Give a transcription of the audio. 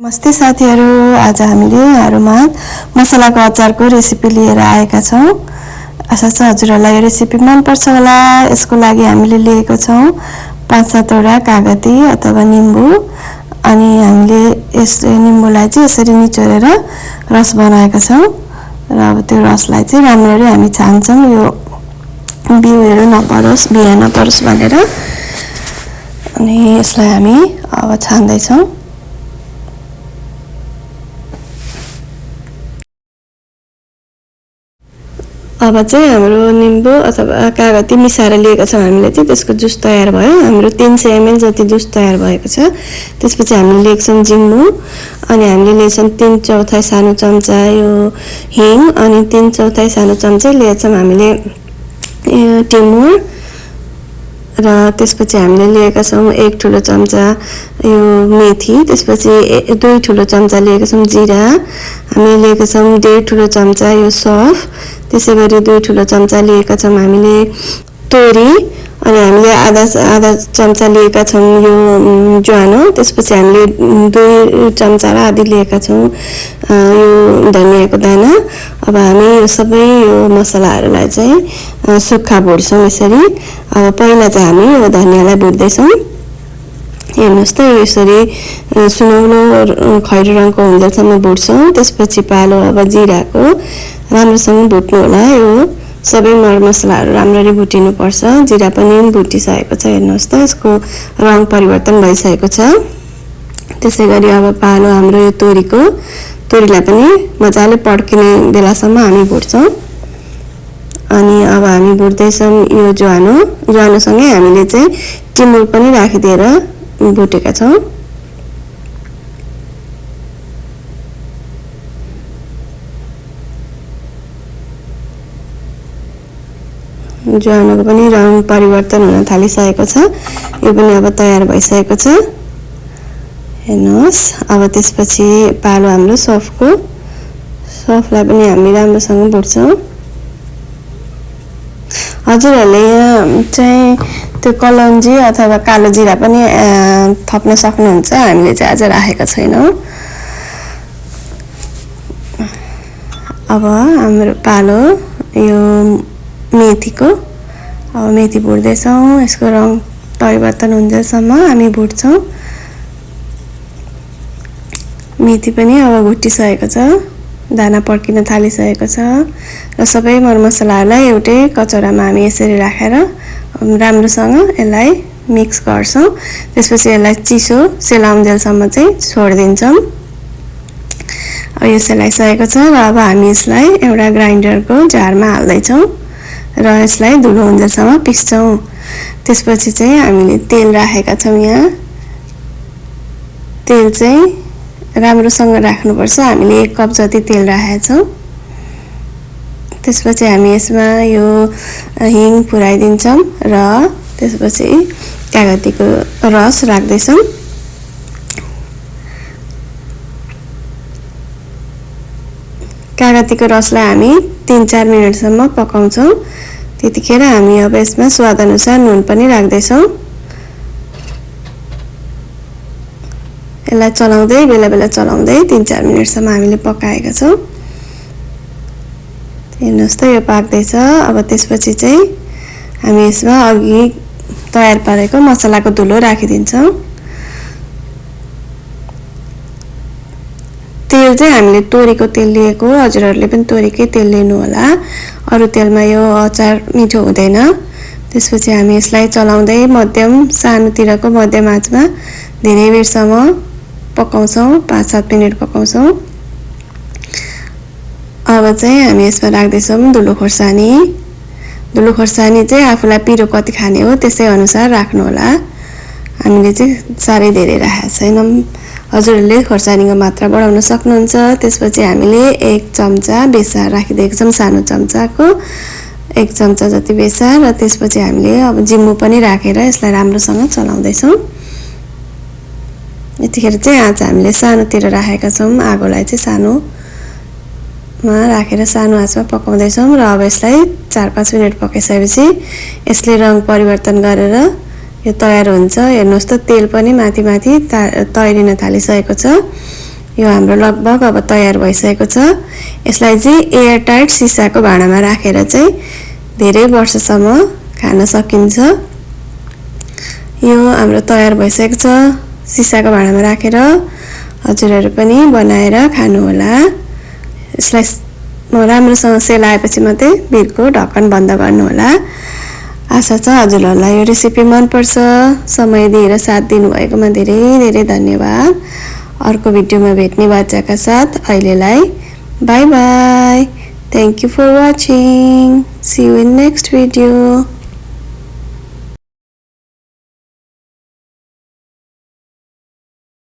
नमस्ते साथीहरू, आज हामीले यहाँहरुमा मसलाको अचारको रेसिपी लिएर आएका छौं। आशा छ हजुरहरूलाई यो रेसिपी मन पर्छ होला। यसको लागि हामीले लिएको छौं 5-7 वटा कागती अथवा निम्बु अनि हामीले यस निम्बुलाई चाहिँ यसरी निचोरेर रस बनाएका छौं र अब त्यो रसलाई चाहिँ राम्ररी हामी छान्छौं, यो बिउहरू नपरोस्, बिया नपरोस् भनेर। अनि यसलाई हामी अब छान्दै छौं। अब चाहिँ हाम्रो निम्बु अथवा कागती मिसाएर लिएका छौं हामीले चाहिँ, त्यसको जुस तयार भयो। हाम्रो 300 ml जति जुस तयार भएको छ। त्यसपछि हामीले लिएको छौं जिम्मु अनि हामीले लिएको छौं 3/4 सानो चम्चा यो हिङ अनि 3/4 सानो चम्चा लिएको छौं हामीले टिमुर र त्यसपछि हामीले लिएका छौं 1 ठुलो चम्चा यो मेथी, त्यसपछि 2 ठुलो चम्चा लिएका छौं जीरा, हामीले लिएका छौं 1.5 ठुलो चम्चा यो सौफ, त्यसैगरी 2 ठुलो चम्चा लिएका छौं हामीले तोरी अनि हामीले आधा चम्चा लिएका छौं यो ज्वानो, त्यसपछि हामीले 2 चम्चा र आधी लिएका छौं यो धनियाको दाना। अब हामी यो सबै यो मसलाहरुलाई चाहिँ सुक्खा भुट्छौं यसरी। अब पहिला चाहिँ हामी यो धनियालाई भुट्दै छौं। हेर्नुस् त यसरी सुनौलो खैरो रङको हुँदैसम्म भुट्छौं। त्यसपछि पालो अब जीराको राम्रोसँग भुट्नु होला। यो सबै मरमसलाहरु राम्ररी भुटिनु पर्छ। जीरा पनि भुटिसकेको छ, हेर्नुस् त यसको रङ परिवर्तन भइसकेको छ। त्यसैगरी अब पालो हाम्रो यो तोरीलाई पनि मजाले पड्किने बेलासम्म हामी भुट्छौं। अनि अब हामी भुट्दै छौं यो ज्वानोसँगै हामीले चाहिँ टिमुर पनि राखिदिएर भुटेका छौं। ज्वानोको पनि रङ परिवर्तन हुन थालिसकेको छ। यो पनि अब तयार भइसकेको छ, हेर्नुस्। अब त्यसपछि पालो हाम्रो सौफलाई पनि हामी राम्रोसँग भुट्छौं। हजुरहरूले यहाँ चाहिँ त्यो कलौंजी अथवा कालो जीरा पनि थप्न सक्नुहुन्छ। हामीले चाहिँ आज राखेका छैनौं। अब हाम्रो पालो यो मेथीको, अब मेथी भुट्दै छौं। यसको रङ परिवर्तन हुन्जेलसम्म हामी भुट्छौं। मेथी पनि अब भुटिसकेको छ, दाना पड्किन थालिसकेको छ र सबै मरमसलाहरुलाई एउटै कचौरामा हामी यसरी राखेर राम्रोसँग यसलाई मिक्स गर्छौं। त्यसपछि यसलाई चिसो सेलाउन्जेलसम्म चाहिँ छोड्दिन्छौं। अब यो सेलाइसकेको छ र अब हामी यसलाई एउटा ग्राइन्डरको जारमा हाल्दै छौं र यसलाई धुलो हुन्जेलसम्म पिस्छौं। त्यसपछि चाहिँ हामीले तेल राखेका छौं। यहाँ तेल चाहिँ राम्रोसँग राख्नुपर्छ। हामीले 1 कप जति तेल राखेका छौं। त्यसपछि हामी यसमा यो हिङ पुराइदिन्छौं र त्यसपछि कागतीको रस राख्दै छौं। कागतीको रसलाई हामी 3-4 मिनेटसम्म पकाउँछौं। त्यतिखेर हामी अब यसमा स्वाद अनुसार नुन पनि राख्दै छौं। यसलाई चलाउँदै बेला चलाउँदै 3-4 मिनेटसम्म हामीले पकाएका छौं। हेर्नुस् त यो पाक्दै छ। अब त्यसपछि चाहिँ हामी यसमा अघि तयार पारेको मसलाको धुलो राखिदिन्छौं। तेल चाहिँ हामीले तोरीको तेल लिएको, हजुरहरूले पनि तोरीकै तेल लिनु होला। अरु तेलमा यो अचार मिठो हुँदैन। त्यसपछि हामी यसलाई चलाउँदै सानोतिरको मध्यम आँचमा धेरै बेरसम्म पकाउँछौं, 5-7 मिनेट पकाउँछौं। अब चाहिँ हामी यसमा राख्दै छौं धुलो खोर्सानी। धुलो खोर्सानी चाहिँ आफूलाई पिरो कति खाने हो त्यसै अनुसार राख्नु होला। हामीले चाहिँ सारै धेरै राखेका छैनौं। हजुरहरूले खोर्सानीको मात्रा बढाउन सक्नुहुन्छ। त्यसपछि हामीले 1 चम्चा बेसार राखिदिएको छौं, सानो चम्चाको 1 चम्चा जति बेसार र त्यसपछि हामीले अब जिम्मु पनि राखेर यसलाई राम्रोसँग चलाउँदै छौं। यतिखेर चाहिँ आँच हामीले सानोतिर राखेका छौं। आगोलाई चाहिँ सानोमा राखेर सानो आँचमा पकाउँदै छौं र अब यसलाई 4-5 मिनेट पकाइसकेपछि यसले रङ परिवर्तन गरेर यो तयार हुन्छ। हेर्नुस् त तेल पनि माथि तैरिन थालिसकेको छ। यो हाम्रो लगभग अब तयार भइसकेको छ। यसलाई चाहिँ एयर टाइट सिसाको भाँडामा राखेर चाहिँ धेरै वर्षसम्म खान सकिन्छ। यो हाम्रो तयार भइसकेको छ। सिसाको भाँडामा राखेर हजुरहरू पनि बनाएर खानु होला। यसलाई राम्रोसँग सेलाएपछि मात्रै भिरको ढक्कन बन्द गर्नु होला। आशा छ हजुरहरूलाई यो रेसिपी मन पर्छ। समय दिएर साथ दिनुभएकोमा धेरै धेरै धन्यवाद। अर्को भिडियोमा भेट्ने बाचाका साथ अहिलेलाई bye bye. Thank you for watching. See you in next video.